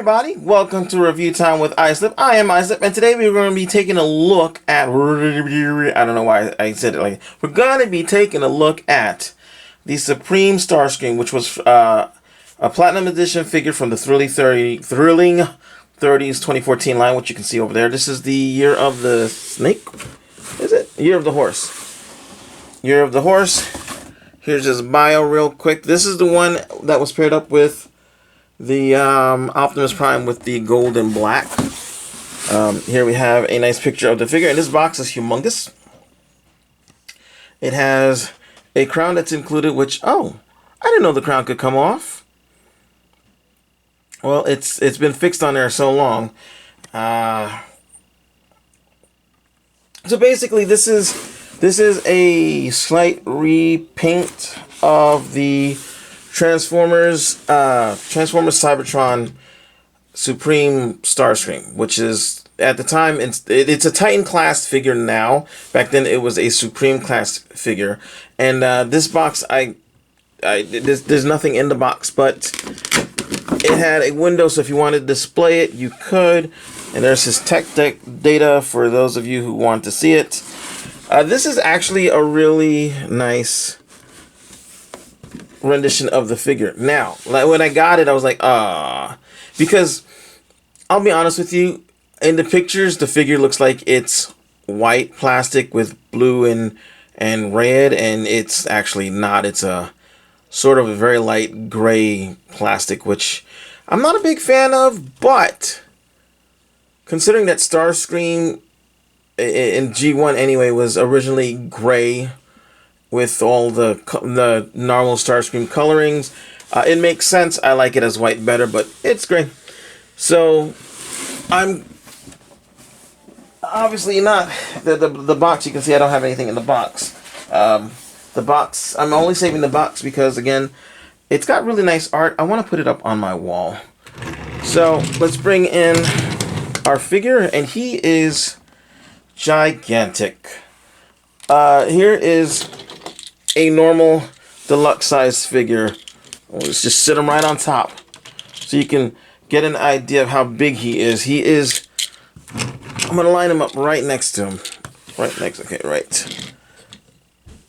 everybody, welcome to Review Time with Islip. I am Islip, and today we're going to be taking a look at, I don't know why I said it like, we're going to be taking a look at the Supreme Starscream, which was a Platinum Edition figure from the Thrilling 30s 2014 line, which you can see over there. This is the Year of the Snake, is it? Year of the Horse. Year of the Horse. Here's his bio real quick. This is the one that was paired up with the Optimus Prime with the gold and black. Here we have a nice picture of the figure, and this box is humongous. It has a crown that's included, which, oh, I didn't know the crown could come off. Well, it's been fixed on there so long. So basically, this is a slight repaint of the Transformers Cybertron Supreme Starscream, which is, at the time, it's a Titan class figure now. Back then it was a Supreme class figure. And this box, there's nothing in the box, but it had a window, so if you wanted to display it, you could. And there's his tech deck data for those of you who want to see it. This is actually a really nice rendition of the figure. Now, like when I got it, I was like, because I'll be honest with you, in the pictures, the figure looks like it's white plastic with blue and red, and it's actually not. It's a sort of a very light gray plastic, which I'm not a big fan of, but considering that Starscream in G1 anyway was originally gray with all the normal Starscream colorings, it makes sense. I like it as white better, but it's gray. So I'm obviously not the box. You can see I don't have anything in the box. The box, I'm only saving the box because, again, it's got really nice art. I want to put it up on my wall. So let's bring in our figure, and he is gigantic. Here is a normal deluxe size figure. Let's just sit him right on top so you can get an idea of how big he is. I'm going to line him up right next to him. Right.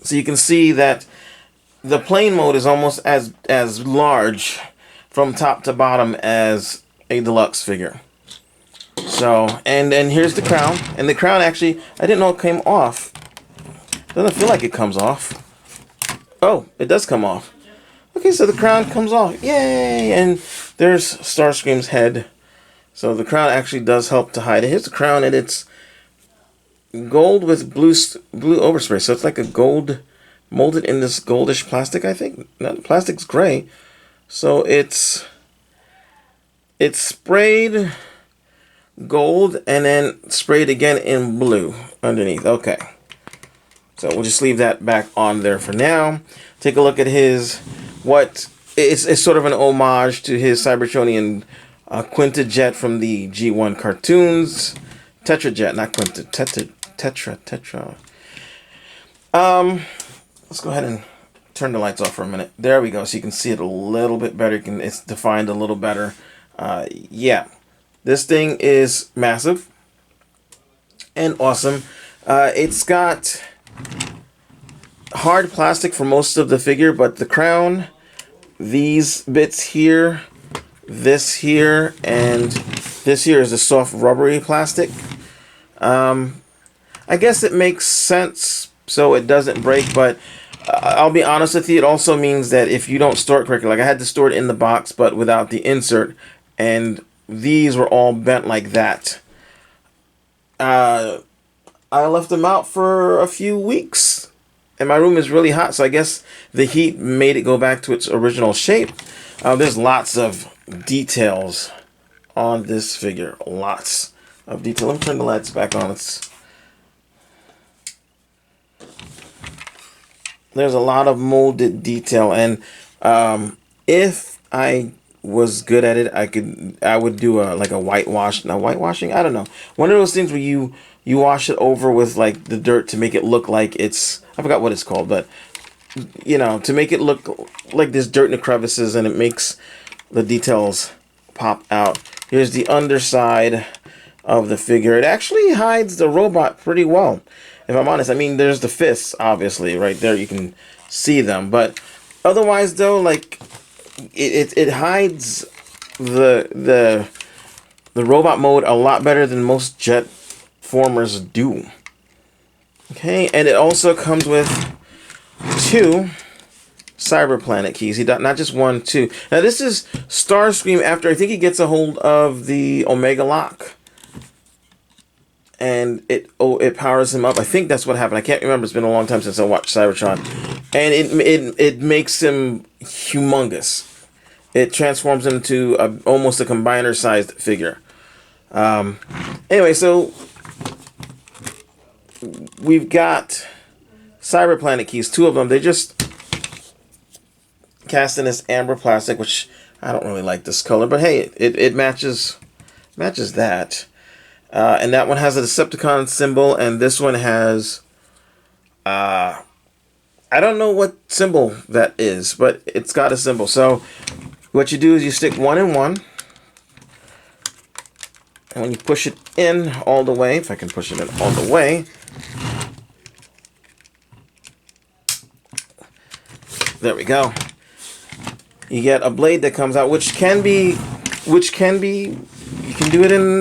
So you can see that the plane mode is almost as large from top to bottom as a deluxe figure. So, and then here's the crown. And the crown, actually, I didn't know it came off. Doesn't feel like it comes off. Oh, it does come off. Okay, so the crown comes off. Yay! And there's Starscream's head. So the crown actually does help to hide it. Here's the crown, and it's gold with blue overspray. So it's like a gold molded in this goldish plastic, I think. No, the plastic's gray. So it's sprayed gold and then sprayed again in blue underneath. Okay. So we'll just leave that back on there for now. Take a look at his, it's sort of an homage to his Cybertronian Quintajet from the G1 cartoons. Tetrajet, not Quinta, Tetra. Let's go ahead and turn the lights off for a minute. There we go, so you can see it a little bit better. It's defined a little better. Yeah, this thing is massive and awesome. It's got hard plastic for most of the figure, but the crown, these bits here, this here, and this here is a soft rubbery plastic. I guess it makes sense so it doesn't break, but I'll be honest with you, it also means that if you don't store it correctly, like I had to store it in the box but without the insert, and these were all bent like that. I left them out for a few weeks, and my room is really hot, so I guess the heat made it go back to its original shape. There's lots of details on this figure. Lots of detail. Let me turn the lights back on. There's a lot of molded detail, and if I was good at it, I would do like a whitewash. Now, whitewashing, I don't know. One of those things where you wash it over with like the dirt to make it look like it's, I forgot what it's called, but you know, to make it look like there's dirt in the crevices, and it makes the details pop out. Here's the underside of the figure. It actually hides the robot pretty well, if I'm honest. I mean, there's the fists, obviously, right there. You can see them. But otherwise, though, like, it hides the robot mode a lot better than most jet formers do. Okay, and it also comes with 2 Cyber Planet keys. He got not just 1, 2. Now this is Starscream after I think he gets a hold of the Omega Lock, and it powers him up. I think that's what happened. I can't remember. It's been a long time since I watched Cybertron, and it makes him humongous. It transforms him into almost a combiner-sized figure. Anyway, so we've got Cyber Planet keys, 2 of them. They just cast in this amber plastic, which I don't really like this color, but hey, it matches that. And that one has a Decepticon symbol, and this one has I don't know what symbol that is, but it's got a symbol. So what you do is you stick 1 in 1, and when you push it in all the way, if I can push it in all the way, there we go. You get a blade that comes out, which can be, you can do it in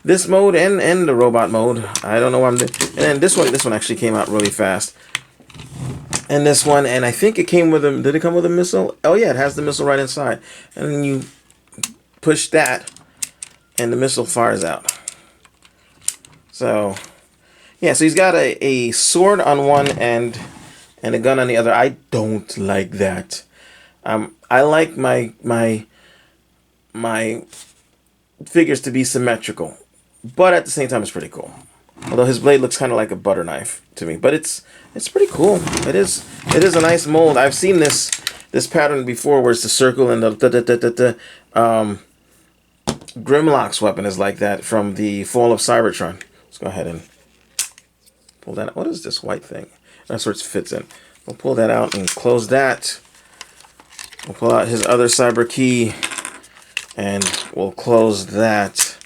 this mode and the robot mode. I don't know what I'm doing. And then this one actually came out really fast. And this one, and I think it came with a, did it come with a missile? Oh yeah, it has the missile right inside. And then you push that, and the missile fires out. So, yeah, so he's got a sword on one end and a gun on the other. I don't like that. I like my figures to be symmetrical, but at the same time, it's pretty cool. Although his blade looks kind of like a butter knife to me, but it's pretty cool. It is a nice mold. I've seen this pattern before, where it's the circle and the Grimlock's weapon is like that from the Fall of Cybertron. Let's go ahead and pull that out. What is this white thing? That's where it fits in. We'll pull that out and close that. We'll pull out his other cyber key, and we'll close that.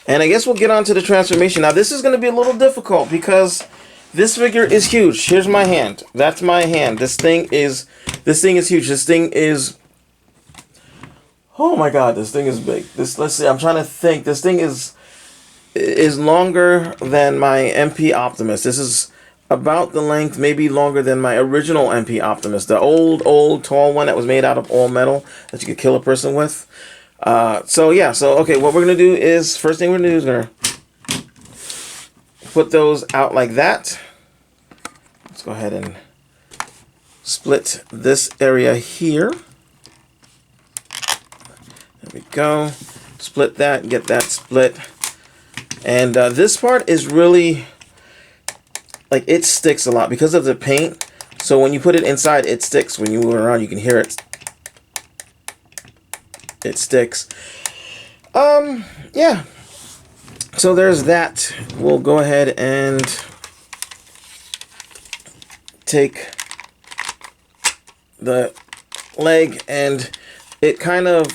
And I guess we'll get on to the transformation. Now this is going to be a little difficult because this figure is huge. Here's my hand. That's my hand. This thing is huge. This thing is, oh my god, this thing is big. Let's see. I'm trying to think. This thing is longer than my MP Optimus. This is about the length, maybe longer than my original MP Optimus, the old tall one that was made out of all metal that you could kill a person with. So yeah, so okay, what we're gonna do is, first thing we're gonna do is gonna put those out like that. Let's go ahead and split this area here. There we go. Split that, get that split. And this part is really, like, it sticks a lot because of the paint. So when you put it inside, it sticks. When you move it around, you can hear it. It sticks. Yeah. So there's that. We'll go ahead and take the leg, and it kind of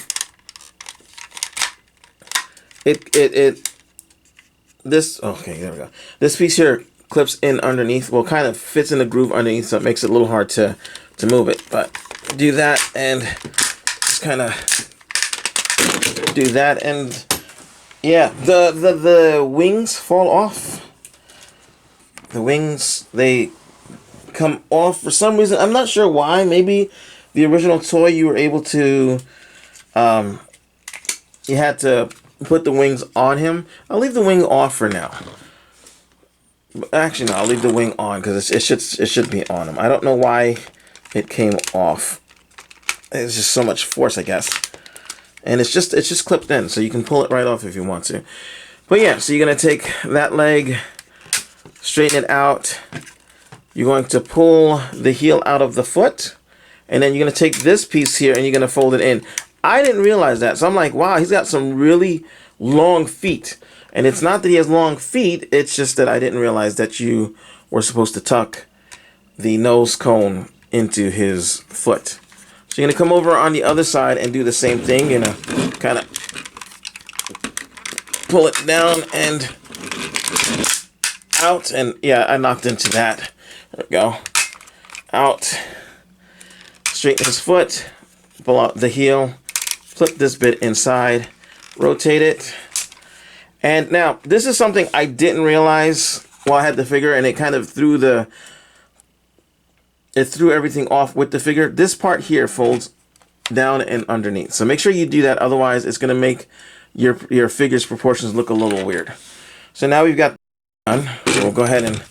this, okay, there we go. This piece here clips in underneath, well, kind of fits in the groove underneath, so it makes it a little hard to move it. But do that, and just kind of do that, and yeah, the wings fall off. The wings, they come off for some reason. I'm not sure why. Maybe the original toy, you were able to, you had to put the wings on him. I'll leave the wing off for now. Actually, no, I'll leave the wing on because it should be on him. I don't know why it came off. It's just so much force, I guess. And it's just clipped in, so you can pull it right off if you want to. But yeah, so you're gonna take that leg, straighten it out. You're going to pull the heel out of the foot, and then you're gonna take this piece here and you're gonna fold it in. I didn't realize that, so I'm like, wow, he's got some really long feet. And it's not that he has long feet, it's just that I didn't realize that you were supposed to tuck the nose cone into his foot. So you're going to come over on the other side and do the same thing. You're going to kind of pull it down and out, and yeah, I knocked into that. There we go. Out. Straighten his foot, pull out the heel, flip this bit inside, rotate it. And now, this is something I didn't realize while I had the figure, and it kind of threw everything off with the figure. This part here folds down and underneath. So make sure you do that, otherwise it's going to make your figure's proportions look a little weird. So now we've got done. So we'll go ahead and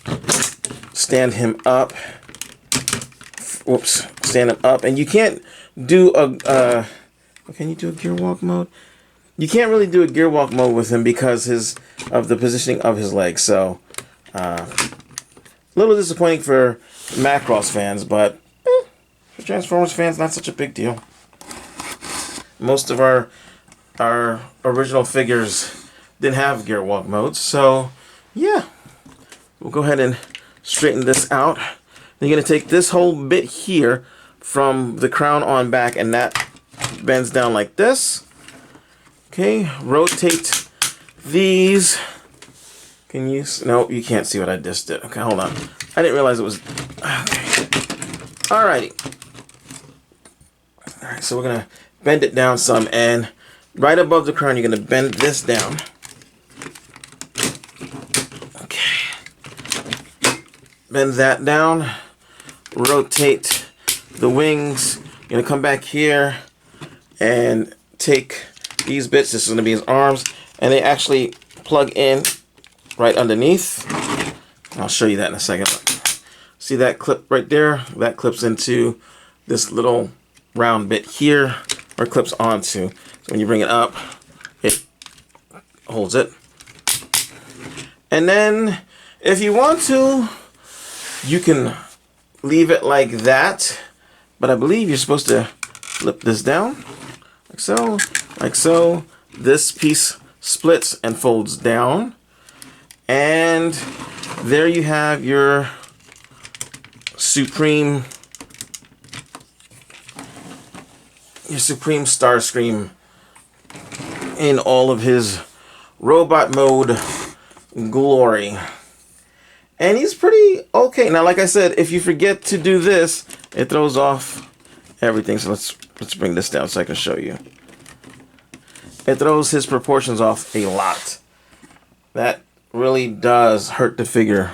stand him up. Whoops, stand him up. And you can't do a can you do a gear walk mode? You can't really do a gear walk mode with him because of the positioning of his legs. So a little disappointing for Macross fans, but for Transformers fans, not such a big deal. Most of our original figures didn't have gear walk modes, so yeah, we'll go ahead and straighten this out. Then you're going to take this whole bit here from the crown on back, and that bends down like this. Okay, rotate these. Can you? No, you can't see what I just did. Okay, hold on. I didn't realize it was. Okay. Alrighty. Alright, so we're gonna bend it down some, and right above the crown, you're gonna bend this down. Okay. Bend that down. Rotate the wings. You're gonna come back here and take these bits. This is gonna be his arms, and they actually plug in right underneath. I'll show you that in a second. See that clip right there? That clips into this little round bit here, or clips onto. So when you bring it up, it holds it. And then if you want to, you can leave it like that, but I believe you're supposed to flip this down like so, like so. This piece splits and folds down, and there you have your Supreme Starscream in all of his robot mode glory. And he's pretty okay. Now, like I said, if you forget to do this, it throws off everything. So let's bring this down so I can show you. It throws his proportions off a lot. That really does hurt the figure.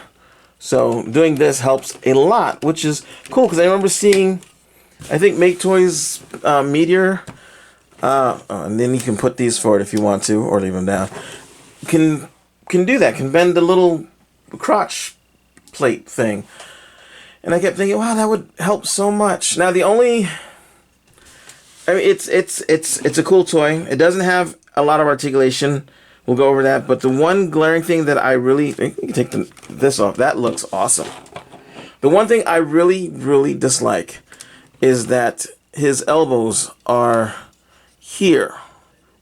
So doing this helps a lot, which is cool, because I remember seeing, I think, Make Toys Meteor, and then you can put these forward if you want to, or leave them down. Can do that. Can bend the little crotch plate thing, and I kept thinking, wow, that would help so much. Now the only, I mean, it's a cool toy. It doesn't have a lot of articulation. We'll go over that. But the one glaring thing that I really think, you can take this off. That looks awesome. The one thing I really dislike is that his elbows are here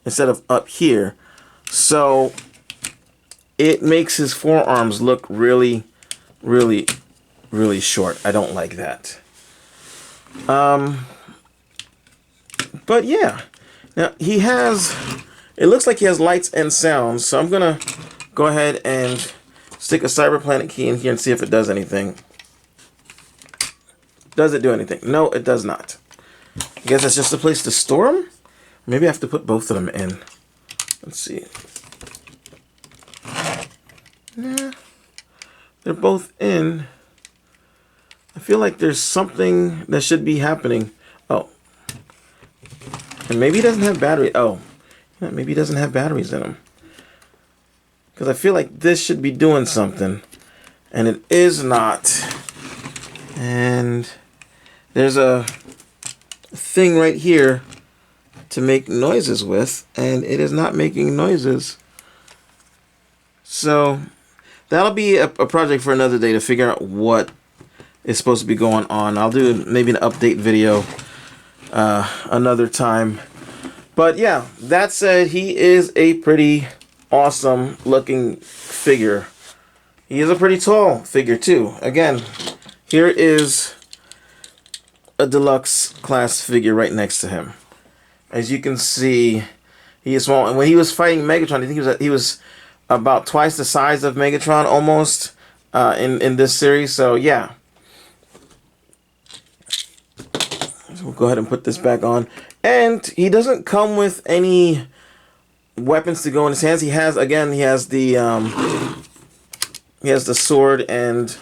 instead of up here. So it makes his forearms look really short. I don't like that. But yeah. Now he has, it looks like he has lights and sounds. So I'm going to go ahead and stick a Cyberplanet key in here and see if it does anything. Does it do anything? No, it does not. I guess that's just a place to store them. Maybe I have to put both of them in. Let's see. Nah, they're both in. I feel like there's something that should be happening. Oh. And maybe he doesn't have battery. Oh. Yeah, maybe he doesn't have batteries in him. Because I feel like this should be doing something. And it is not. And there's a thing right here to make noises with, and it is not making noises. So that'll be a project for another day to figure out what is supposed to be going on. I'll do maybe an update video another time. But yeah, that said, he is a pretty awesome looking figure. He is a pretty tall figure too. Again, here is a deluxe class figure right next to him. As you can see, He is small. And when he was fighting Megatron, I think he was about twice the size of Megatron almost in this series. So yeah. So we'll go ahead and put this back on. And he doesn't come with any weapons to go in his hands. He has the sword and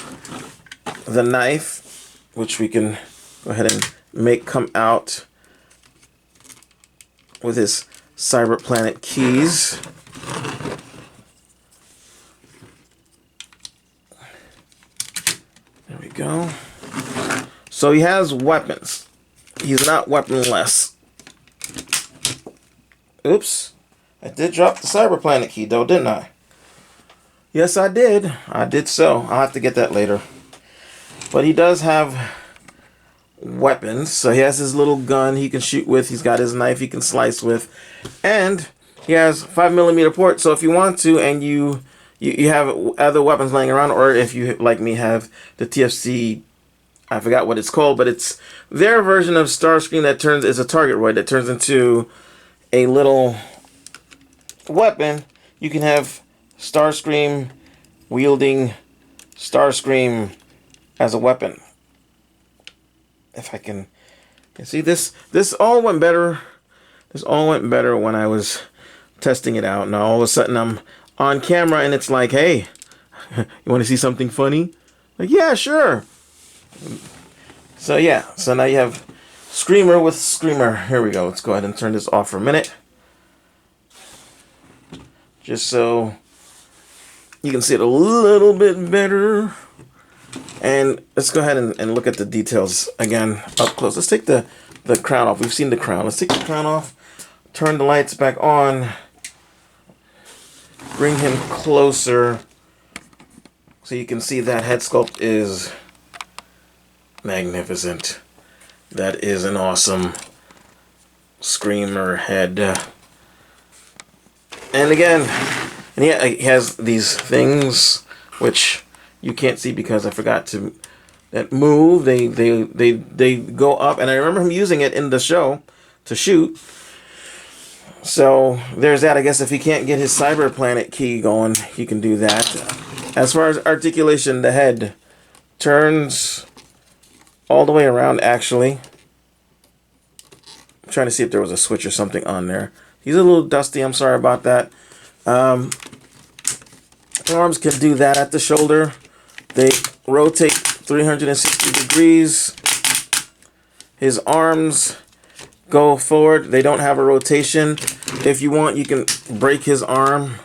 the knife, which we can go ahead and make come out with his Cyber Planet keys. There we go. So he has weapons. He's not weaponless. Oops. I did drop the Cyber Planet key though, didn't I? Yes, I did. I did so. I'll have to get that later. But he does have weapons. So he has his little gun he can shoot with. He's got his knife he can slice with. And he has 5mm port. So if you want to and you have other weapons laying around, or if you, like me, have the TFC, I forgot what it's called, but it's their version of Starscream that is a target roid that turns into a little weapon. You can have Starscream wielding Starscream as a weapon. If I can see this all went better. This all went better when I was testing it out. Now all of a sudden I'm on camera and it's like, hey, you want to see something funny? Like, yeah, sure. So yeah, so now you have Screamer with Screamer. Here we go. Let's go ahead and turn this off for a minute. Just so you can see it a little bit better. And let's go ahead and look at the details again up close. Let's take the crown off. We've seen the crown. Let's take the crown off. Turn the lights back on. Bring him closer so you can see that head sculpt is magnificent. That is an awesome Screamer head. And again, and yeah, he has these things which you can't see because I forgot to move. They go up, and I remember him using it in the show to shoot. So there's that. I guess if he can't get his Cyber Planet key going, he can do that. As far as articulation, the head turns all the way around, actually. I'm trying to see if there was a switch or something on there. He's a little dusty. I'm sorry about that. Arms can do that at the shoulder. They rotate 360 degrees. His arms go forward. They don't have a rotation. If you want, you can break his arm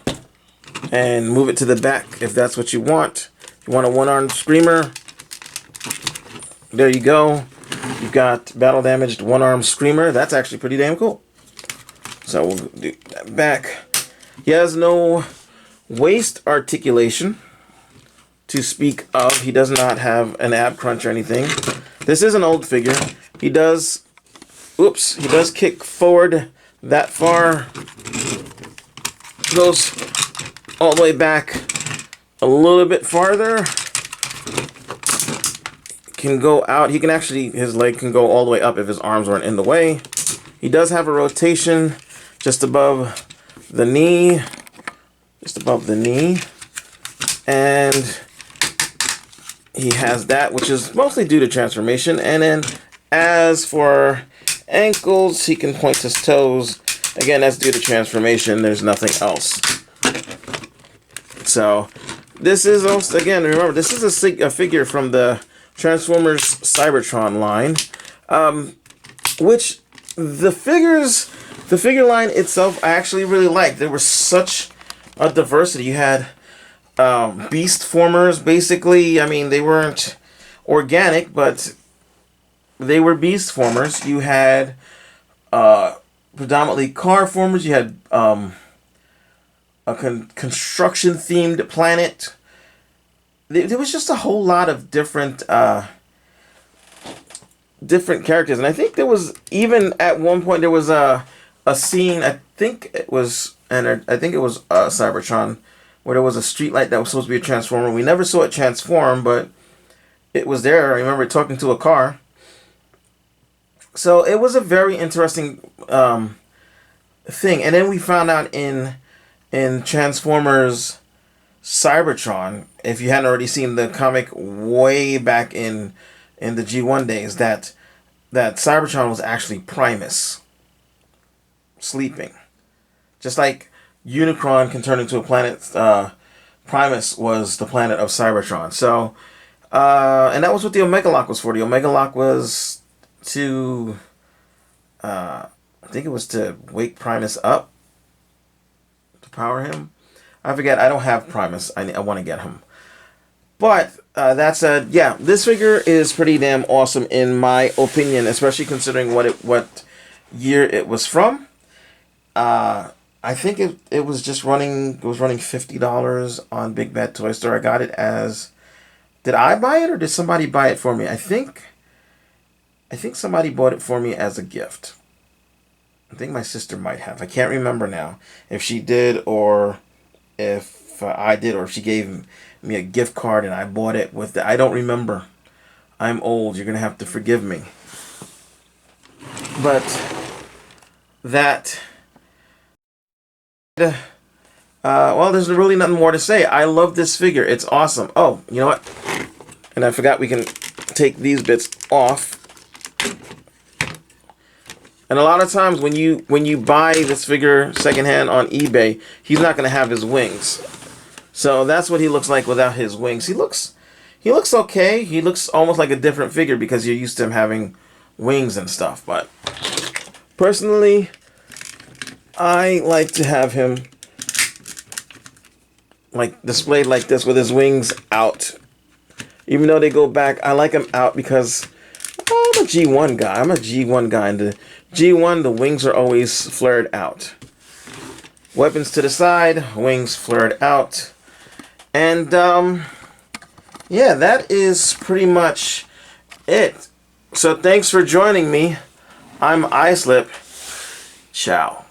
and move it to the back if that's what you want. If you want a one-armed Screamer, there you go. You've got battle damaged one-armed Screamer. That's actually pretty damn cool. So we'll do that back. He has no waist articulation to speak of. He does not have an ab crunch or anything. This is an old figure. He does kick forward that far. Goes all the way back a little bit farther. Can go out. He can actually, his leg can go all the way up if his arms weren't in the way. He does have a rotation just above the knee. Just above the knee. And he has that, which is mostly due to transformation. And then as for ankles, he can point his toes. Again, that's due to transformation. There's nothing else. So this is also, again, remember, this is a figure from the Transformers Cybertron line, which the figure line itself I actually really liked. There was such a diversity. You had beast formers, basically. I mean, they weren't organic, but they were beast formers. You had predominantly car formers. You had a construction themed planet. There was just a whole lot of different characters, and I think there was even at one point there was a scene. I think it was Cybertron, where there was a street light that was supposed to be a transformer. We never saw it transform, but it was there. I remember talking to a car. So it was a very interesting thing. And then we found out in Transformers Cybertron, if you hadn't already seen the comic way back in the G1 days, that Cybertron was actually Primus sleeping. Just like Unicron can turn into a planet, Primus was the planet of Cybertron. So, and that was what the Omega Lock was for. The Omega Lock was to, I think it was to wake Primus up, to power him. I forget. I don't have Primus. I want to get him. But that said, yeah, this figure is pretty damn awesome in my opinion, especially considering what year it was from. I think it was just running. It was running $50 on Big Bad Toy Store. I got it as. Did I buy it or did somebody buy it for me? I think somebody bought it for me as a gift. I think my sister might have. I can't remember now if she did or if I did, or if she gave me a gift card and I bought it with it. I don't remember. I'm old. You're going to have to forgive me. But that... well, there's really nothing more to say. I love this figure. It's awesome. Oh, you know what? And I forgot we can take these bits off. And a lot of times when you buy this figure secondhand on eBay, he's not going to have his wings. So that's what he looks like without his wings. He looks okay. He looks almost like a different figure because you're used to him having wings and stuff. But personally, I like to have him like displayed like this with his wings out. Even though they go back, I like him out because I'm a G1 guy. I'm a G1 guy. And the G1, the wings are always flared out. Weapons to the side, wings flared out. And, yeah, that is pretty much it. So thanks for joining me. I'm Islip. Ciao.